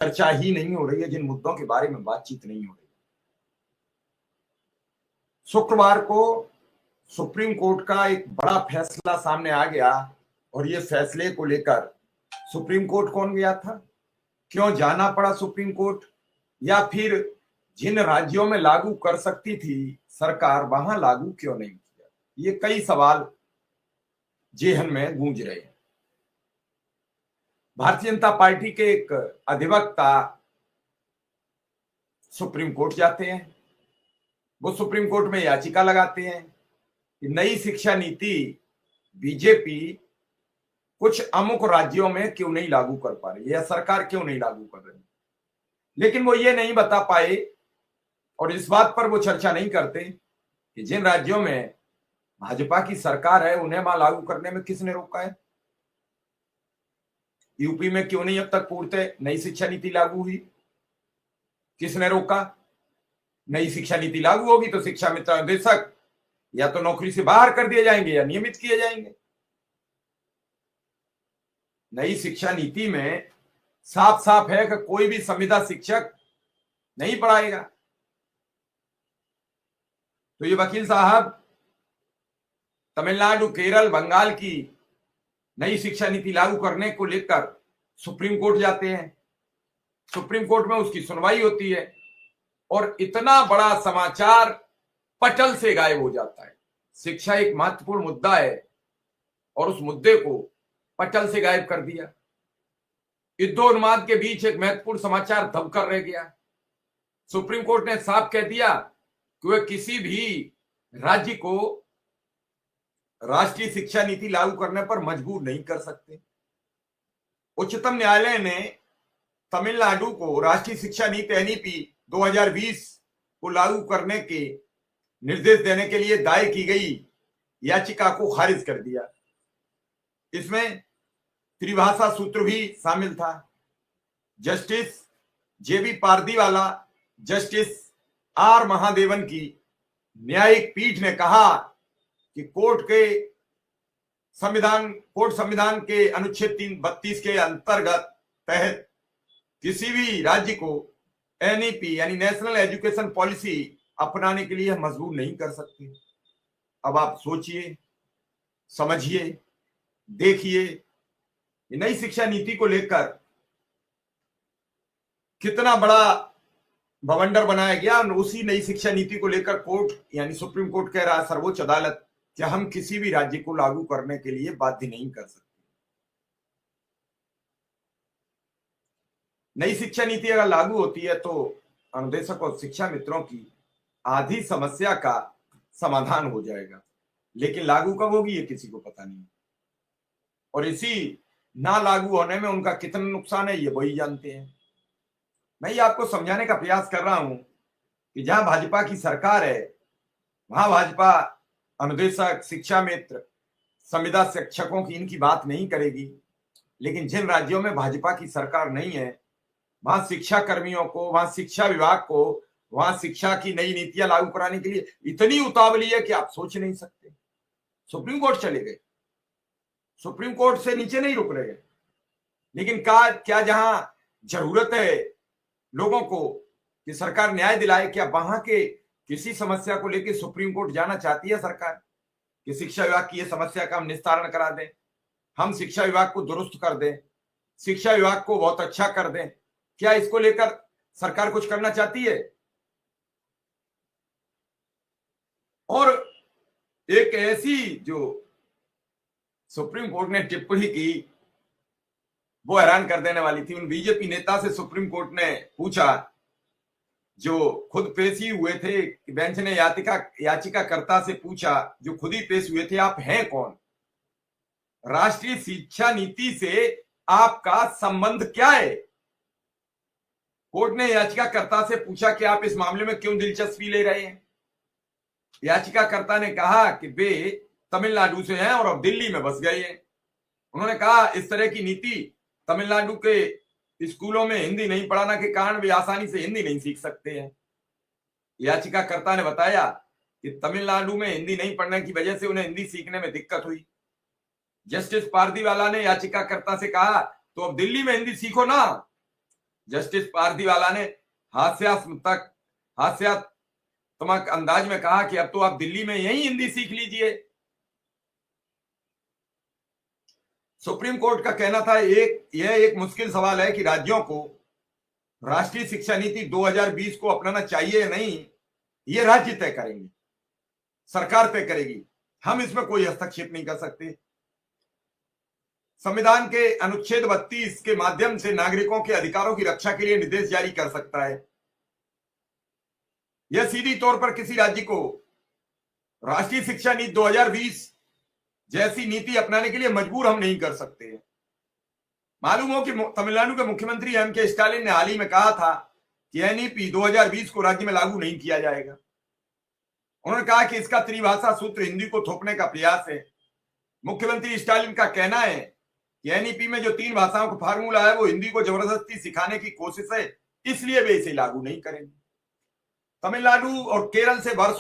चर्चा ही नहीं हो रही है, जिन मुद्दों के बारे में बातचीत नहीं हो रही। शुक्रवार को सुप्रीम कोर्ट का एक बड़ा फैसला सामने आ गया और ये फैसले को लेकर सुप्रीम कोर्ट कौन गया था, क्यों जाना पड़ा सुप्रीम कोर्ट, या फिर जिन राज्यों में लागू कर सकती थी सरकार वहां लागू क्यों नहीं किया, ये कई सवाल जेहन में गूंज रहे हैं। भारतीय जनता पार्टी के एक अधिवक्ता सुप्रीम कोर्ट जाते हैं। वो सुप्रीम कोर्ट में याचिका लगाते हैं कि नई शिक्षा नीति बीजेपी कुछ अमुक राज्यों में क्यों नहीं लागू कर पा रही है या सरकार क्यों नहीं लागू कर रही। लेकिन वो ये नहीं बता पाए और इस बात पर वो चर्चा नहीं करते कि जिन राज्यों में भाजपा की सरकार है उन्हें वहां लागू करने में किसने रोका है। यूपी में क्यों नहीं अब तक पूर्णतः नई शिक्षा नीति लागू हुई, किसने रोका। नई शिक्षा नीति लागू होगी तो शिक्षा मित्र निदेशक या तो नौकरी से बाहर कर दिए जाएंगे या नियमित किए जाएंगे। नई शिक्षा नीति में साफ साफ है कि कोई भी संविदा शिक्षक नहीं पढ़ाएगा। तो ये वकील साहब तमिलनाडु, केरल, बंगाल की नई शिक्षा नीति लागू करने को लेकर सुप्रीम कोर्ट जाते हैं। सुप्रीम कोर्ट में उसकी सुनवाई होती है और इतना बड़ा समाचार पटल से गायब हो जाता है। शिक्षा एक महत्वपूर्ण मुद्दा है और उस मुद्दे को पटल से गायब कर दिया। युद्धोन्माद के बीच एक महत्वपूर्ण समाचार दबकर रह गया। सुप्रीम कोर्ट ने साफ कह दिया कि वह किसी भी राज्य को राष्ट्रीय शिक्षा नीति लागू करने पर मजबूर नहीं कर सकते। उच्चतम न्यायालय ने तमिलनाडु को राष्ट्रीय शिक्षा नीति एनईपी 2020 को लागू करने के निर्देश देने के लिए दायर की गई याचिका को खारिज कर दिया। इसमें त्रिभाषा सूत्र भी शामिल था। Justice JB Pardiwala, justice R Mahadevan की न्यायिक पीठ ने कहा कि कोर्ट संविधान के अनुच्छेद 332 के अंतर्गत तहत किसी भी राज्य को एनईपी यानी नेशनल एजुकेशन पॉलिसी अपनाने के लिए मजबूर नहीं कर सकते। अब आप सोचिए, समझिए, देखिए नई शिक्षा नीति को लेकर कितना बड़ा बवंडर बनाया गया। और उसी नई शिक्षा नीति को लेकर कोर्ट यानी सुप्रीम कोर्ट कह रहा है, सर्वोच्च अदालत, कि हम किसी भी राज्य को लागू करने के लिए बाध्य नहीं कर सकते। नई शिक्षा नीति अगर लागू होती है तो अनुदेशक और शिक्षा मित्रों की आधी समस्या का समाधान हो जाएगा, लेकिन लागू कब होगी ये किसी को पता नहीं। और इसी ना लागू होने में उनका कितना नुकसान है ये वही जानते हैं। मैं ये आपको समझाने का प्रयास कर रहा हूं कि जहां भाजपा की सरकार है वहां भाजपा अनुदेशक, शिक्षा मित्र, संविदा शिक्षकों की इनकी बात नहीं करेगी। लेकिन जिन राज्यों में भाजपा की सरकार नहीं है वहां शिक्षा कर्मियों को, वहां शिक्षा विभाग को, वहां शिक्षा की नई नीतियां लागू कराने के लिए इतनी उतावली है कि आप सोच नहीं सकते। सुप्रीम कोर्ट चले गए, सुप्रीम कोर्ट से नीचे नहीं रुक रहे। लेकिन क्या जहां जरूरत है लोगों को कि सरकार न्याय दिलाए, क्या वहां के किसी समस्या को लेकर सुप्रीम कोर्ट जाना चाहती है सरकार कि शिक्षा विभाग की यह समस्या का हम निस्तारण करा दें, हम शिक्षा विभाग को दुरुस्त कर दें, शिक्षा विभाग को बहुत अच्छा कर दें? क्या इसको लेकर सरकार कुछ करना चाहती है? और एक ऐसी जो सुप्रीम कोर्ट ने टिप्पणी की वो हैरान कर देने वाली थी। उन बीजेपी नेता से सुप्रीम कोर्ट ने पूछा जो खुद पेश ही हुए थे, बेंच ने याचिकाकर्ता से पूछा जो खुद ही पेश हुए थे, आप हैं कौन? राष्ट्रीय शिक्षा नीति से आपका संबंध क्या है? कोर्ट ने याचिकाकर्ता से पूछा कि आप इस मामले में क्यों दिलचस्पी ले रहे हैं। याचिकाकर्ता ने कहा कि वे तमिलनाडु से हैं और अब दिल्ली में बस गए हैं। उन्होंने कहा इस तरह की नीति तमिलनाडु के स्कूलों में हिंदी नहीं पढ़ाने के कारण वे आसानी से हिंदी नहीं सीख सकते हैं। याचिकाकर्ता ने बताया कि तमिलनाडु में हिंदी नहीं पढ़ने की वजह से उन्हें हिंदी सीखने में दिक्कत हुई। जस्टिस पारदीवाला ने याचिकाकर्ता से कहा तो अब दिल्ली में हिंदी सीखो ना। जस्टिस पारदीवाला ने हास्यात्मक अंदाज में कहा कि अब तो आप दिल्ली में यही हिंदी सीख लीजिए। सुप्रीम कोर्ट का कहना था यह एक मुश्किल सवाल है कि राज्यों को राष्ट्रीय शिक्षा नीति 2020 को अपनाना चाहिए या नहीं, ये राज्य तय करेंगे, सरकार तय करेगी, हम इसमें कोई हस्तक्षेप नहीं कर सकते। संविधान के अनुच्छेद 32 के माध्यम से नागरिकों के अधिकारों की रक्षा के लिए निर्देश जारी कर सकता है। यह सीधी तौर पर किसी राज्य को राष्ट्रीय शिक्षा नीति 2020 जैसी नीति अपनाने के लिए मजबूर हम नहीं कर सकते। मालूम हो कि तमिलनाडु के मुख्यमंत्री एम.के. स्टालिन ने हाल ही में कहा था कि एनईपी 2020 को राज्य में लागू नहीं किया जाएगा। उन्होंने कहा कि इसका त्रिभाषा सूत्र हिंदी को थोपने का प्रयास है। मुख्यमंत्री स्टालिन का कहना है कि एनईपी में जो 3 भाषाओं का फार्मूला है वो हिंदी को जबरदस्ती सिखाने की कोशिश है, इसलिए वे इसे लागू नहीं करेंगे। तमिलनाडु और केरल से वर्ष